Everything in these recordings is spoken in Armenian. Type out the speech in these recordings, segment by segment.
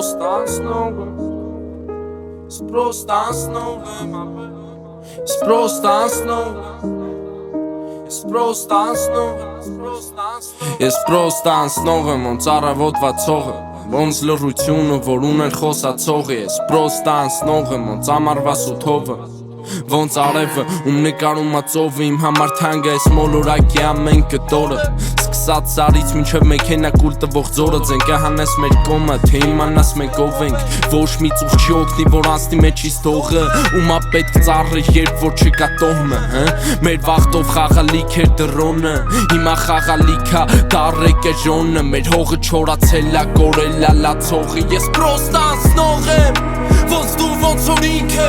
просто основа. It's просто основа. It's просто основа. It's просто основа. It's просто основа, ոնց առավոտվացողը, ոնց լռությունը, որ ուներ խոսացողը. It's просто основа, ոնց ամառվա սութովը, ոնց արևը, ում նկարում ածովը. Իմ համար թանկ է այս մոլորակի ամեն կտորը, սկսած սարից մինչև մեքենա կուլ տվող ձորը. Ձենքը հանես մեր կոմը, թե իմանաս մենք ով ենք. Ոչ մի ծուխ չի օգնի, որ անցնի մեջից տողը. Ումա պետք ծառը, երբ որ չկա տոհմը. Մեր վախտով խաղալիք էր դրոնը, հիմա խաղալիքա դառեք է ժոնը. Մեր հողը չորացել ա, կորել ա լացողը. Ես պրոստա անցնող եմ, ոնց դու, ոնց որ ինքը,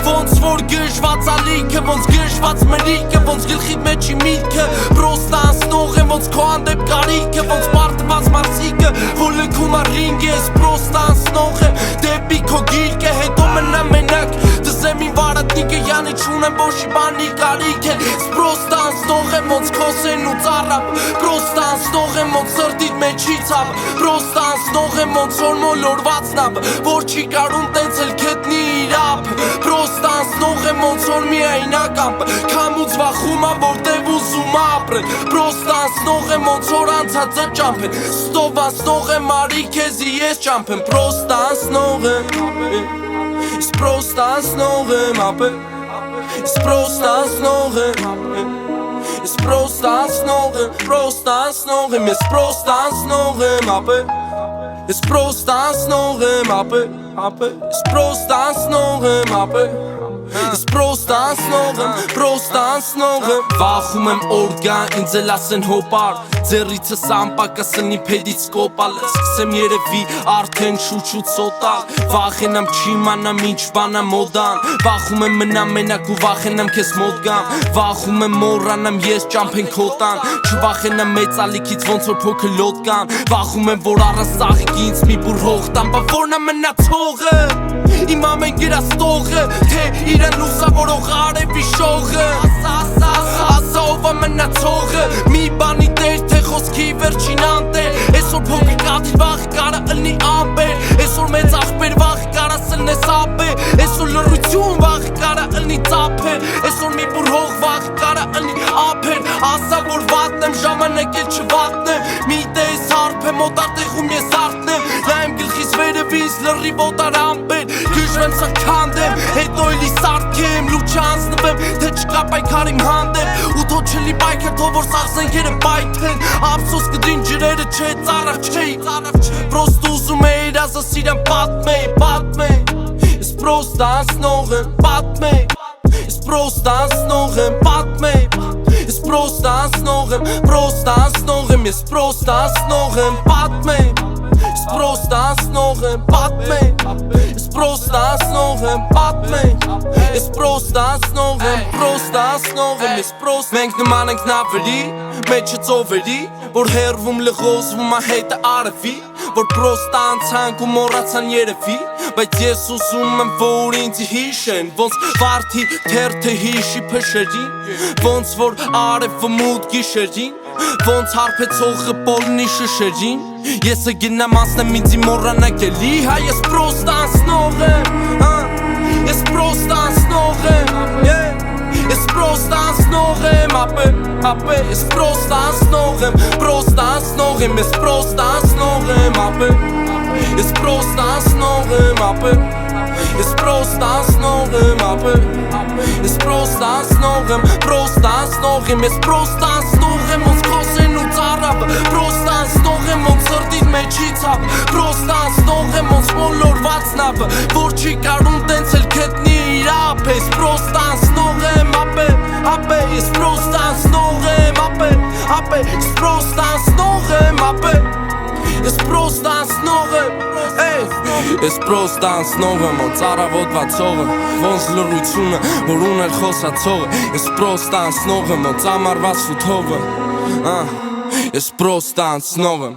ոնց որ գժված ալիքը, ոնց գժված մրիկը, ոնց գլխիդ մեջի միտքը. Պրոստա անցնող եմ, ոնց քո հանդեպ կարիքը, ոնց պարտված մարսիկը, որ լքում ա ռինգ. Ես պրոստա անցնող եմ, դեպի քո գիրկը, հետո մնամ մենակ. Դզեմ իմ վարատնիկը, յանի չունեմ ոչի բանի կարիք է. Պրոստա անցնող եմ, ոնց քոսեն ու ծառապ. Պրոստա անցնող եմ, ոնց սրտիդ մեջի ցավ. Պրոստա անցնող եմ, ոնց որ մոլորված նավ, որ չի կարում տենց էլ գտնի իր ափ. Պրոստա անցնող եմ, ոնց որ միայնակ ամպ, քամուց վախում ա, որտև ուզում ապրել. Պրոստա անցնող եմ, ոնց որ անցածը ճամփեն, ստով անցնող եմ, արի քեզի ես ճամփեմ. Պրոստա անցնող եմ, ես պրոստա անցնող եմ, ապե. Ես պրոստա անցնող եմ, ես պրոստա անցնող եմ, պրոստա անցնող եմ, ես պրոստա անցնող եմ, ապե. Ես պրոստա անցնող եմ, ապե. Ես պրոստա անցնող եմ, ապե. Ես պրոստա անցնող եմ, պրոստա անցնող եմ. Վախում եմ օր գա, ինձ էլ ասեն հոպար, ձեռիցս ամպակը սնի փեդից կոպալ. Սկսեմ երևի արդեն շուչուց սոտալ, վախենամ չիմանամ ինչ բան ա մոդան. Վախում եմ մնամ մենակ ու վախենամ քեզ մոտ գամ. Վախում եմ մոռանամ ես ճամփեն քո տան, չվախենամ մեծ ալիքից ոնց որ փոքր լոտ կամ. Վախում եմ որ առանց սաղիկի ինձ մի բուր հող տամ, բա որն ա մնացողը, իմ ամեն գերաստողը, թե իրան լուսավորող արևի շողը. Ասա ով ա մնացողը, մի բանի տեր, թե խոսքի վերջին անտեր. Այսօր փոքր կաթիլ վաղը կարա ըլնի ամպեր, այսօր մեծ աղբեր վաղը կարա սլնես ապեր. Այսօր լռություն վաղը կարա ըլնի ծափեր, այսօր մի բուր հող վաղը կարա ըլնի ափեր. Ասա որ վատն եմ, ժամանակ էլ չվատնեմ, մի տես հարփ եմ, օտատեղում ես արտնեմ. Լայմ գլխիս վերևից լռի ոտար ամպեր, գժվեմ սրքանդեմ, հետո էլի սարքեմ. Լուչը անցնվեմ, թե չկա պայքար իմ հանդեպ, ու թո չլի պայքար, թո որ սաղ զենքերը պայթեն. Ափսոս կդրին ջրերը, չէ ծարավ չէի, պրոստը ուզում է իրազս իրան պատմեի. Ես պրոստը անցնող եմ, պատմեի. Ես պրոստը անցնող եմ, պատմեի. Ես պրոստը անցնող եմ, պրոստը անցնող եմ. Ես պրոստը անցնող եմ, պատմեի. Ես պրոստը անցնող եմ, պատմեի. Ես պրոստը անցնող եմ, պատմեի. Ես պրոստը անցնող եմ, պրոստը անցնող եմ. Ես պրոստը մենք նման ենք նավերի, մեջը ծովերի, որ հերվում լղոզվում ա հետը արևի, որ պրոստը անցանք ու մոռացան երևի. Բայց ես ուզում եմ որ ինձ հիշեն, ոնց վարդի թերթը հիշի փշերին, ոնց որ արևը մութ գիշերին, ոնց հարբեցողը պոլնի շշերին. Եսը գնամ անցնեմ ինձի մոռանակ էլի, հա ես պրոստը անցնող եմ, ես պրոստը անցնող եմ, ես պրոստը անցնող եմ, ապե. Ես պրոստը անցնող եմ, պրոստը անցնող եմ. Ես պրոստը անցնող եմ, ապե. Ես պրոստը անցնող եմ, ապե. Ես պրոստը անցնող եմ, ապե. Ես պրոստը անցնող եմ, պրոստը անցնող եմ. Ես պրոստը անցնող եմ, ոնց քոսեն ու ծառապը. Պրոստը անցնող եմ, ոնց սրտիդ մեջի ցավ. Պրոստը անցնող եմ, ոնց մոլորված նավը, որ չի կարում տենց էլ գտնի իր ափ. Ես պրոստը անցնող եմ, ապե. Ես պրոստը անցնող եմ, ապե. Ես պրոստը անցնող եմ, ապե. Ես պրոստը անցնող եմ, ես պրոստը անցնող եմ, ոնց առավոտվացողը, ոնց լռությունը, որ ուներ խոսացողը. Ես պրոստը անցնող եմ, ոնց ամառվա սութովը, ես պրոստը անցնող եմ.